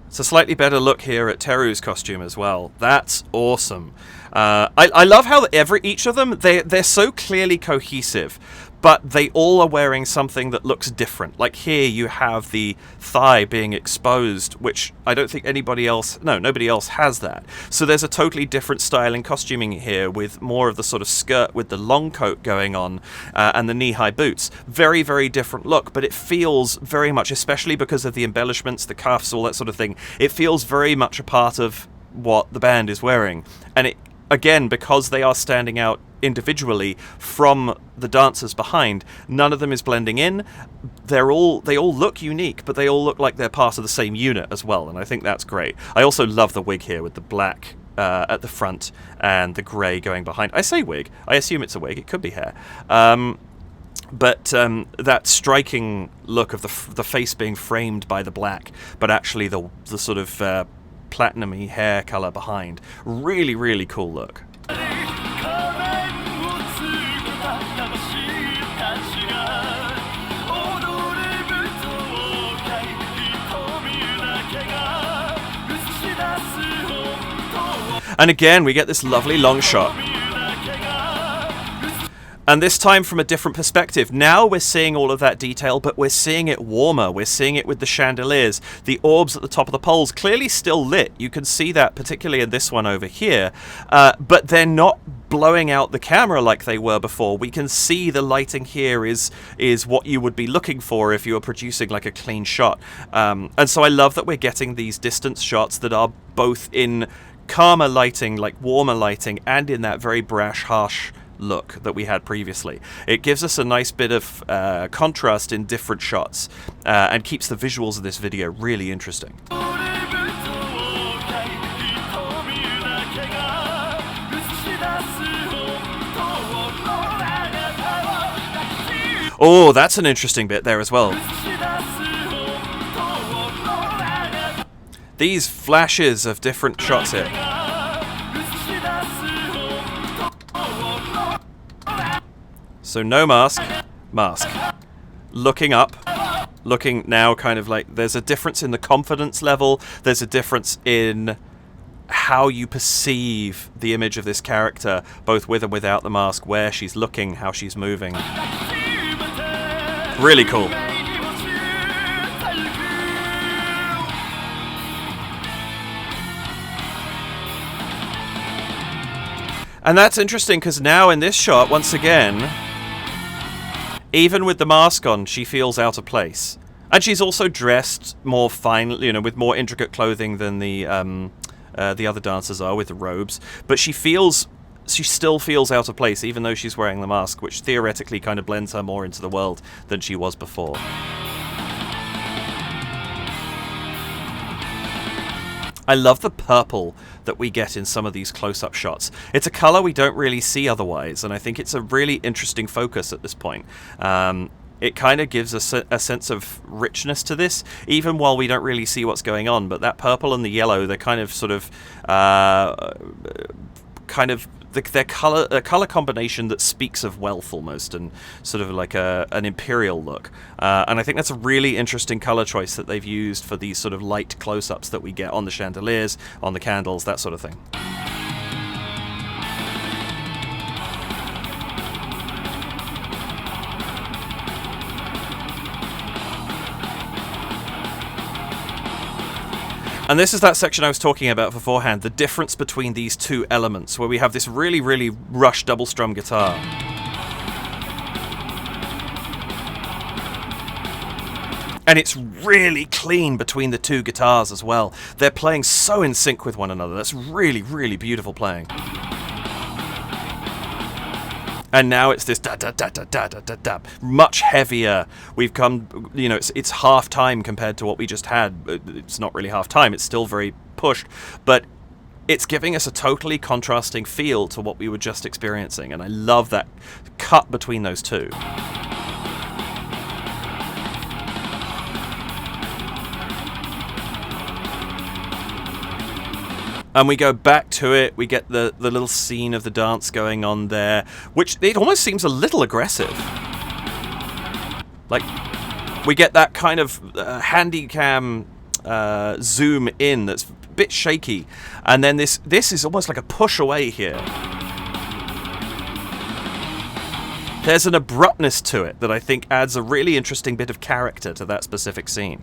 It's a slightly better look here at Teru's costume as well. That's awesome. I love how each of them, they're so clearly cohesive, but they all are wearing something that looks different. Like here you have the thigh being exposed, which I don't think nobody else has that. So there's a totally different style in costuming here, with more of the sort of skirt with the long coat going on and the knee-high boots. Very, very different look, but it feels very much, especially because of the embellishments, the cuffs, all that sort of thing, it feels very much a part of what the band is wearing. And it, again, because they are standing out individually from the dancers behind, none of them is blending in. They all look unique, but they all look like they're part of the same unit as well, and I think that's great. I also love the wig here with the black at the front and the grey going behind. I say wig, I assume it's a wig, it could be hair. But that striking look of the face being framed by the black, but actually the sort of platinum-y hair colour behind. Really, really cool look. And again, we get this lovely long shot. And this time from a different perspective. Now we're seeing all of that detail, but we're seeing it warmer. We're seeing it with the chandeliers. The orbs at the top of the poles clearly still lit. You can see that particularly in this one over here. But they're not blowing out the camera like they were before. We can see the lighting here is what you would be looking for if you were producing like a clean shot. And so I love that we're getting these distance shots that are both in calmer lighting, like warmer lighting, and in that very brash, harsh look that we had previously. It gives us a nice bit of contrast in different shots and keeps the visuals of this video really interesting. Oh, that's an interesting bit there as well. These flashes of different shots here. So no mask, mask. Looking up, looking now kind of like there's a difference in the confidence level, there's a difference in how you perceive the image of this character, both with and without the mask, where she's looking, how she's moving. Really cool. And that's interesting because now in this shot, once again, even with the mask on, she feels out of place. And she's also dressed more finely, you know, with more intricate clothing than the other dancers are with the robes. But she still feels out of place, even though she's wearing the mask, which theoretically kind of blends her more into the world than she was before. I love the purple that we get in some of these close-up shots. It's a colour we don't really see otherwise, and I think it's a really interesting focus at this point. It kind of gives us a sense of richness to this, even while we don't really see what's going on. But that purple and the yellow, they're kind of sort of their color combination that speaks of wealth almost, and sort of like an imperial look. And I think that's a really interesting color choice that they've used for these sort of light close-ups that we get on the chandeliers, on the candles, that sort of thing. And this is that section I was talking about beforehand, the difference between these two elements, where we have this really, really rushed double strum guitar. And it's really clean between the two guitars as well. They're playing so in sync with one another. That's really, really beautiful playing. And now it's this da-da-da-da-da-da-da, much heavier. We've come, you know, it's half time compared to what we just had. It's not really half time, it's still very pushed, but it's giving us a totally contrasting feel to what we were just experiencing, and I love that cut between those two. And we go back to it, we get the little scene of the dance going on there, which it almost seems a little aggressive. Like, we get that kind of handy-cam zoom in that's a bit shaky, and then this is almost like a push away here. There's an abruptness to it that I think adds a really interesting bit of character to that specific scene.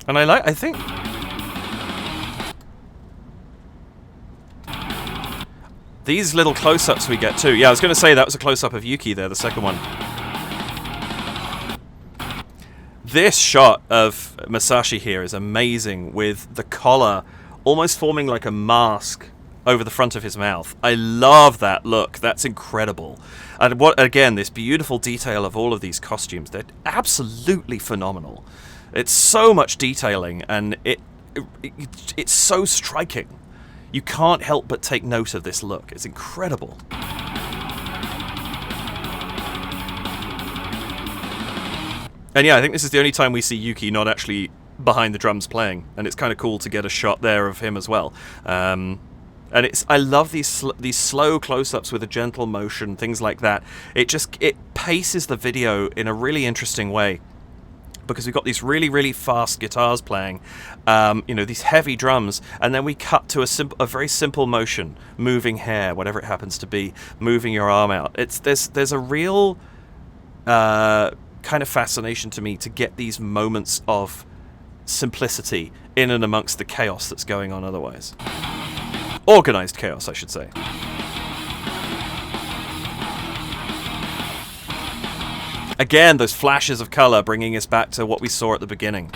And I think these little close-ups we get too. Yeah, I was going to say that was a close-up of Yuki there, the second one. This shot of Masashi here is amazing, with the collar almost forming like a mask over the front of his mouth. I love that look. That's incredible. And what, again, this beautiful detail of all of these costumes. They're absolutely phenomenal. It's so much detailing, and it's so striking. You can't help but take note of this look. It's incredible. And yeah, I think this is the only time we see Yuki not actually behind the drums playing, and it's kind of cool to get a shot there of him as well. And I love these slow close-ups with a gentle motion, things like that. It paces the video in a really interesting way, because we've got these really, really fast guitars playing, you know, these heavy drums, and then we cut to a very simple motion, moving hair, whatever it happens to be, moving your arm out. There's a real kind of fascination to me to get these moments of simplicity in and amongst the chaos that's going on otherwise. Organized chaos, I should say. Again, those flashes of color bringing us back to what we saw at the beginning.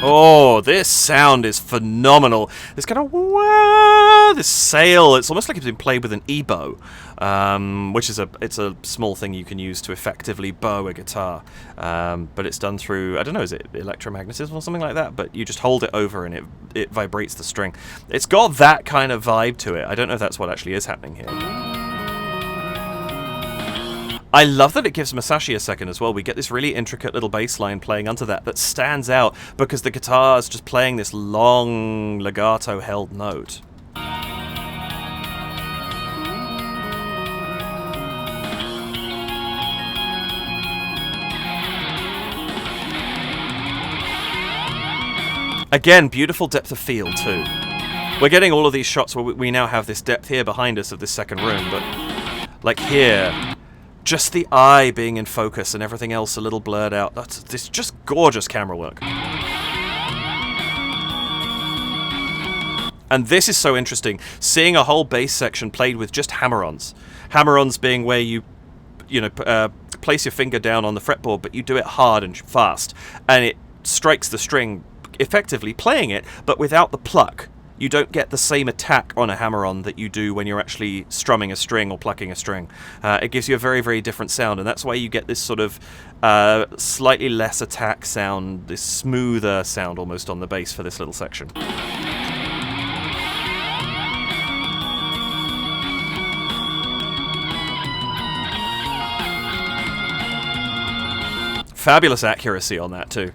Oh, this sound is phenomenal. This kind of this sail. It's almost like it's been played with an e-bow, which is it's a small thing you can use to effectively bow a guitar. But it's done through, I don't know, is it electromagnetism or something like that? But you just hold it over and it vibrates the string. It's got that kind of vibe to it. I don't know if that's what actually is happening here. I love that it gives Masashi a second as well. We get this really intricate little bass line playing under that stands out because the guitar is just playing this long legato held note. Again, beautiful depth of field too. We're getting all of these shots where we now have this depth here behind us of this second room, but like here, just the eye being in focus and everything else a little blurred out. This just gorgeous camera work. And this is so interesting, seeing a whole bass section played with just hammer-ons. Hammer-ons being where you place your finger down on the fretboard, but you do it hard and fast, and it strikes the string, effectively playing it, but without the pluck. You don't get the same attack on a hammer-on that you do when you're actually strumming a string or plucking a string. It gives you a very, very different sound, and that's why you get this sort of slightly less attack sound, this smoother sound almost on the bass for this little section. Fabulous accuracy on that too.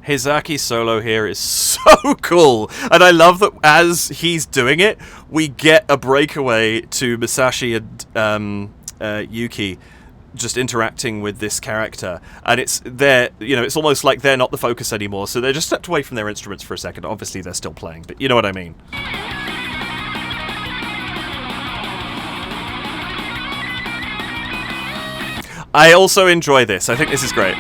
Hisaki's solo here is so cool, and I love that as he's doing it, we get a breakaway to Masashi and Yuki just interacting with this character, and it's it's almost like they're not the focus anymore, so they're just stepped away from their instruments for a second. Obviously they're still playing, but you know what I mean. I also enjoy this. I think this is great.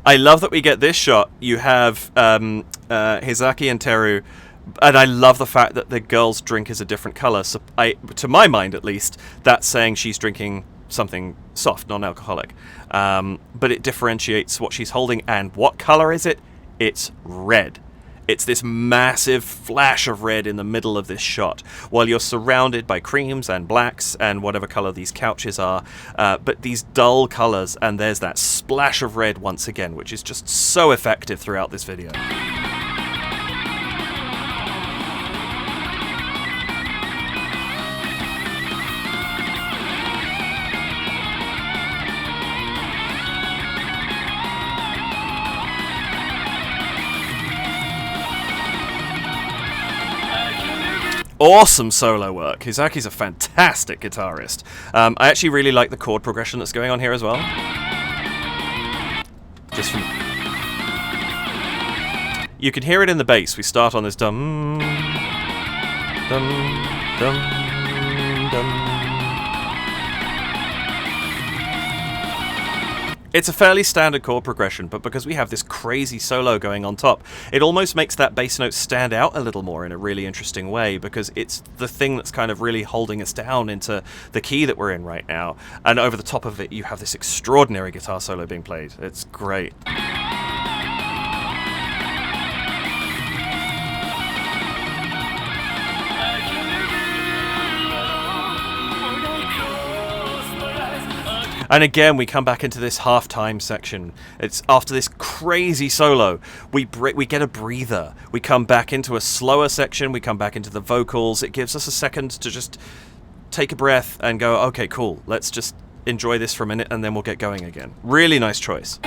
I love that we get this shot. You have Hisaki and Teru, and I love the fact that the girl's drink is a different colour. So to my mind at least, that's saying she's drinking something soft, non-alcoholic. But it differentiates what she's holding, and what colour is it? It's red. It's this massive flash of red in the middle of this shot, while you're surrounded by creams and blacks and whatever colour these couches are, but these dull colours, and there's that splash of red once again, which is just so effective throughout this video. Awesome solo work. Hisaki's a fantastic guitarist. I actually really like the chord progression that's going on here as well. Just from... You can hear it in the bass. We start on this dum, dum, dum, dum. It's a fairly standard chord progression, but because we have this crazy solo going on top, it almost makes that bass note stand out a little more in a really interesting way, because it's the thing that's kind of really holding us down into the key that we're in right now. And over the top of it, you have this extraordinary guitar solo being played. It's great. And again, we come back into this half-time section. It's after this crazy solo, we get a breather. We come back into a slower section. We come back into the vocals. It gives us a second to just take a breath and go, okay, cool. Let's just enjoy this for a minute, and then we'll get going again. Really nice choice.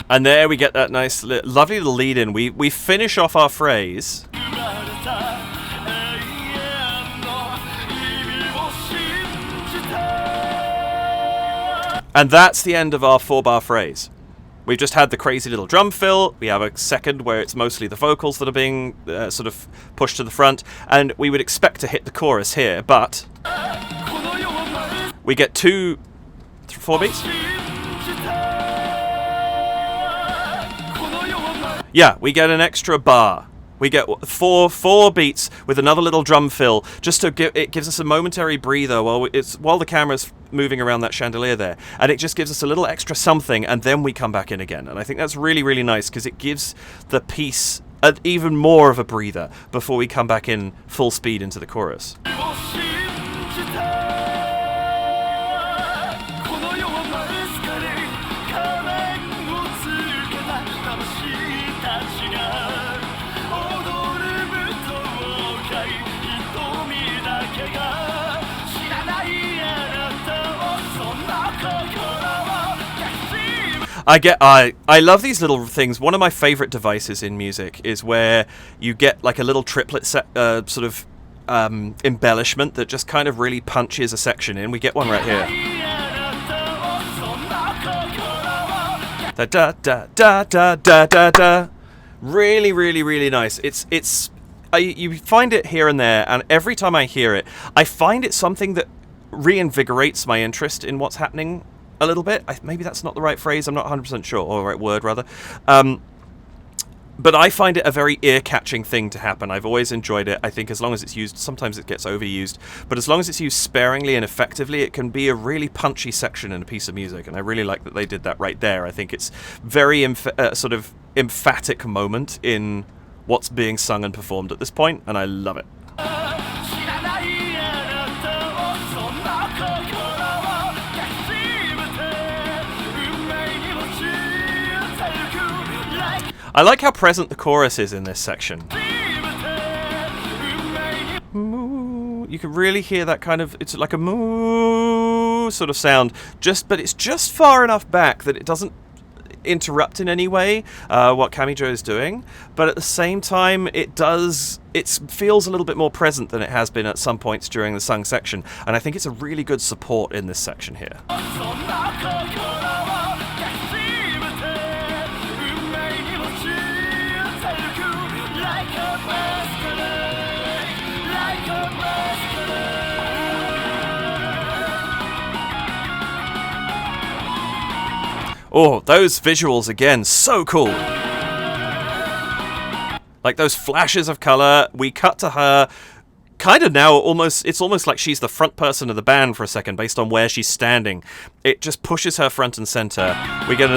And there we get that nice, lovely little lead-in. We finish off our phrase. And that's the end of our 4-bar phrase. We've just had the crazy little drum fill. We have a second where it's mostly the vocals that are being sort of pushed to the front. And we would expect to hit the chorus here, but we get 4 beats? Yeah, we get an extra bar. We get four beats with another little drum fill, just to it gives us a momentary breather while the camera's moving around that chandelier there, and it just gives us a little extra something, and then we come back in again. And I think that's really, really nice, because it gives the piece even more of a breather before we come back in full speed into the chorus. I love these little things. One of my favorite devices in music is where you get like a little triplet sort of embellishment that just kind of really punches a section in. We get one right here. Da da da da da da da da. Really, really, really nice. You find it here and there, and every time I hear it, I find it something that reinvigorates my interest in what's happening a little bit. Maybe that's not the right phrase, I'm not 100% sure, or the right word rather. But I find it a very ear-catching thing to happen. I've always enjoyed it. I think as long as it's used, sometimes it gets overused, but as long as it's used sparingly and effectively, it can be a really punchy section in a piece of music, and I really like that they did that right there. I think it's very sort of emphatic moment in what's being sung and performed at this point, and I love it. I like how present the chorus is in this section. You can really hear that kind of, it's like a moo sort of sound, but it's just far enough back that it doesn't interrupt in any way what Kamijo is doing, but at the same time it feels a little bit more present than it has been at some points during the sung section, and I think it's a really good support in this section here. Oh, those visuals again, so cool. Like those flashes of colour, we cut to her, kind of now it's almost like she's the front person of the band for a second based on where she's standing. It just pushes her front and centre. We get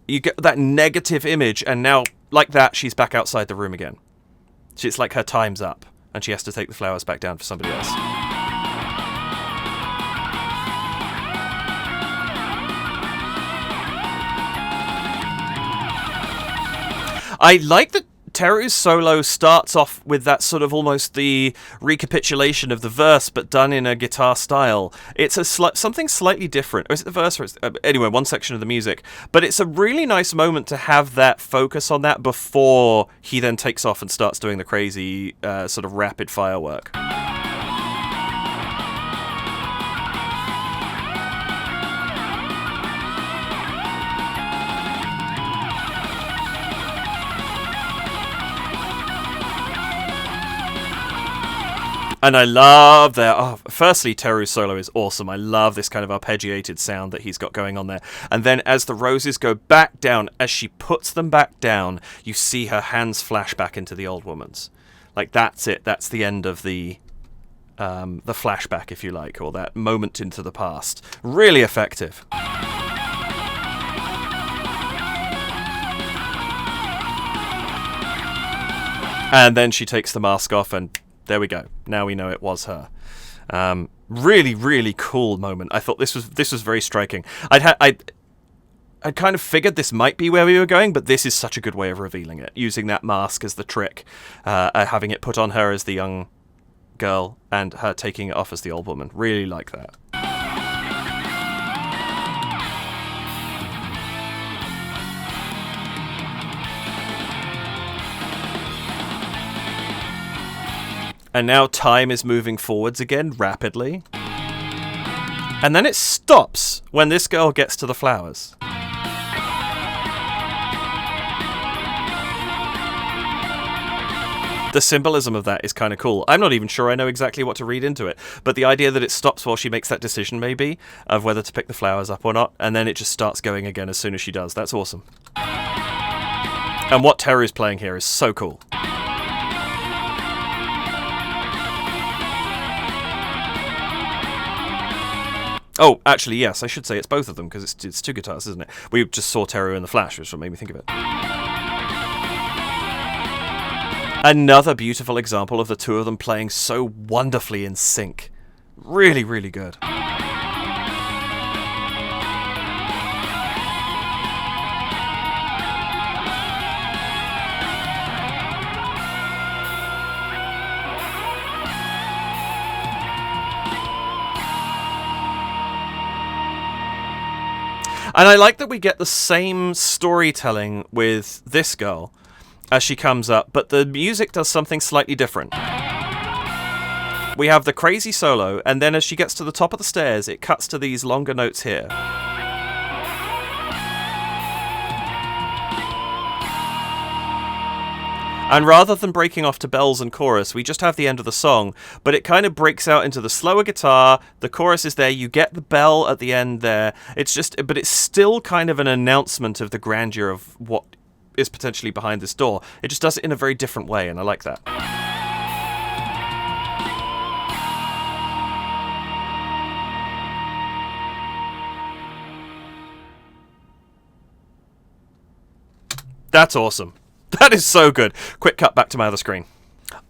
you get that negative image, and now, like that, she's back outside the room again. It's like her time's up, and she has to take the flowers back down for somebody else. I like that Teru's solo starts off with that sort of almost the recapitulation of the verse, but done in a guitar style. It's something slightly different. Or is it the verse? Or anyway, one section of the music. But it's a really nice moment to have that focus on that before he then takes off and starts doing the crazy sort of rapid firework. And I love that. Firstly, Teru's solo is awesome. I love this kind of arpeggiated sound that he's got going on there. And then as the roses go back down, as she puts them back down, you see her hands flash back into the old woman's. Like, that's it. That's the end of the flashback, if you like, or that moment into the past. Really effective. And then she takes the mask off, and there we go. Now we know it was her. Really, really cool moment. I thought this was very striking. I'd kind of figured this might be where we were going, but this is such a good way of revealing it, using that mask as the trick, having it put on her as the young girl, and her taking it off as the old woman. Really like that. And now time is moving forwards again, rapidly. And then it stops when this girl gets to the flowers. The symbolism of that is kind of cool. I'm not even sure I know exactly what to read into it, but the idea that it stops while she makes that decision, maybe, of whether to pick the flowers up or not, and then it just starts going again as soon as she does. That's awesome. And what Teru's playing here is so cool. Oh, actually, yes, I should say it's both of them, because it's two guitars, isn't it? We just saw Teru in the Flash, which is what made me think of it. Another beautiful example of the two of them playing so wonderfully in sync. Really, really good. And I like that we get the same storytelling with this girl as she comes up, but the music does something slightly different. We have the crazy solo, and then as she gets to the top of the stairs, it cuts to these longer notes here. And rather than breaking off to bells and chorus, we just have the end of the song, but it kind of breaks out into the slower guitar, the chorus is there, you get the bell at the end there, but it's still kind of an announcement of the grandeur of what is potentially behind this door. It just does it in a very different way, and I like that. That's awesome. That is so good. Quick cut back to my other screen.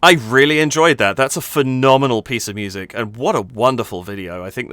I really enjoyed that. That's a phenomenal piece of music, and what a wonderful video. I think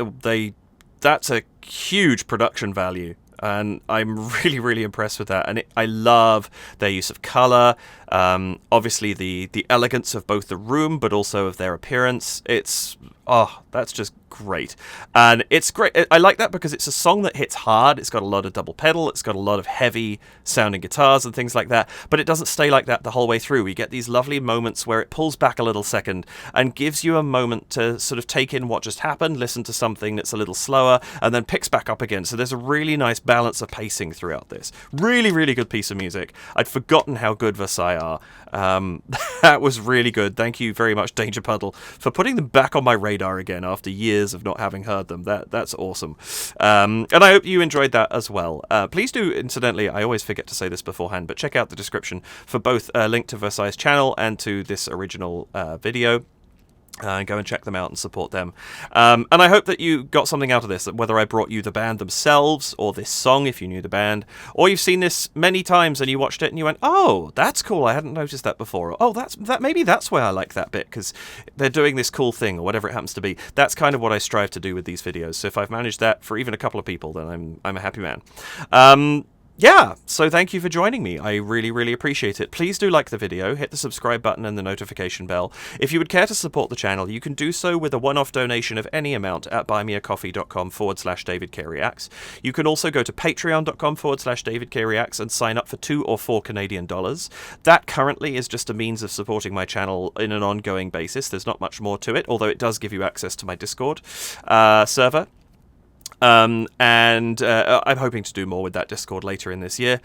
that's a huge production value, and I'm really, really impressed with that. And I love their use of color, obviously the elegance of both the room, but also of their appearance. That's just great. And it's great. I like that because it's a song that hits hard. It's got a lot of double pedal. It's got a lot of heavy sounding guitars and things like that. But it doesn't stay like that the whole way through. We get these lovely moments where it pulls back a little second and gives you a moment to sort of take in what just happened, listen to something that's a little slower, and then picks back up again. So there's a really nice balance of pacing throughout this. Really, really good piece of music. I'd forgotten how good Versailles are. That was really good. Thank you very much, Danger Puddle, for putting them back on my radar again after years of not having heard them. That's awesome. And I hope you enjoyed that as well. Please do, incidentally, I always forget to say this beforehand, but check out the description for both a link to Versailles' channel and to this original video. Go and check them out and support them. And I hope that you got something out of this, whether I brought you the band themselves, or this song if you knew the band, or you've seen this many times and you watched it and you went, oh, that's cool, I hadn't noticed that before. Or, oh, maybe that's why I like that bit, because they're doing this cool thing, or whatever it happens to be. That's kind of what I strive to do with these videos. So if I've managed that for even a couple of people, then I'm a happy man. Yeah, so thank you for joining me. I really, really appreciate it. Please do like the video, hit the subscribe button and the notification bell. If you would care to support the channel, you can do so with a one-off donation of any amount at buymeacoffee.com/DavidKReacts. You can also go to patreon.com/DavidKReacts and sign up for $2 or $4 Canadian. That currently is just a means of supporting my channel in an ongoing basis. There's not much more to it, although it does give you access to my Discord server. I'm hoping to do more with that Discord later in this year.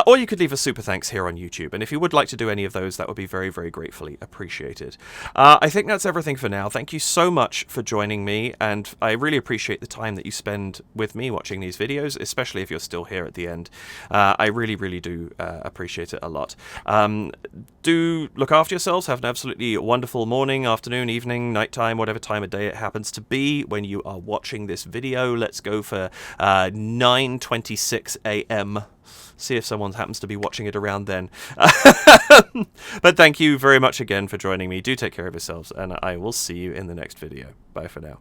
Or you could leave a super thanks here on YouTube. And if you would like to do any of those, that would be very, very gratefully appreciated. I think that's everything for now. Thank you so much for joining me. And I really appreciate the time that you spend with me watching these videos, especially if you're still here at the end. I really, really do appreciate it a lot. Do look after yourselves. Have an absolutely wonderful morning, afternoon, evening, nighttime, whatever time of day it happens to be when you are watching this video. Let's go for 9:26 a.m. See if someone happens to be watching it around then. But thank you very much again for joining me. Do take care of yourselves, and I will see you in the next video. Bye for now.